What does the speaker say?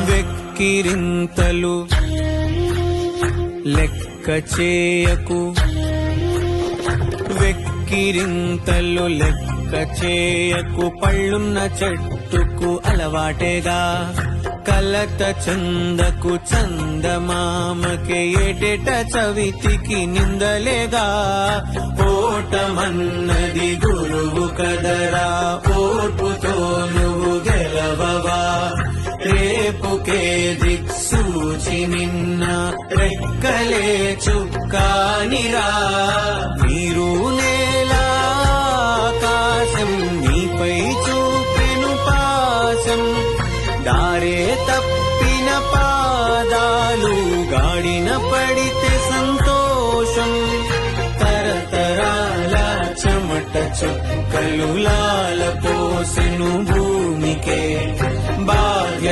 వెక్కిరింతలు లెక్క చేయకు, వెక్కిరింతలు లెక్క చేయకు, పళ్ళున్న చెట్టుకు అలవాటేగా. కలత చందకు చందమామకే ఏటేట చవితికి నిందలేగా. ఓటమన్నది గురువు కదరా, ఓర్పుతో నువ్వు గెలవవా. రేపుకే దిక్సూచి నిన్న రెక్కలే చుక్కానిరా. మీరు నేల ఆకాశం నీపై చూపెను పాశం. దారే తప్పిన పాదాలు గాడిన పడితే సంతోషం. తరతరాల చెమట చుక్కలు లాల పోసెను భూమికే. బాధ్యత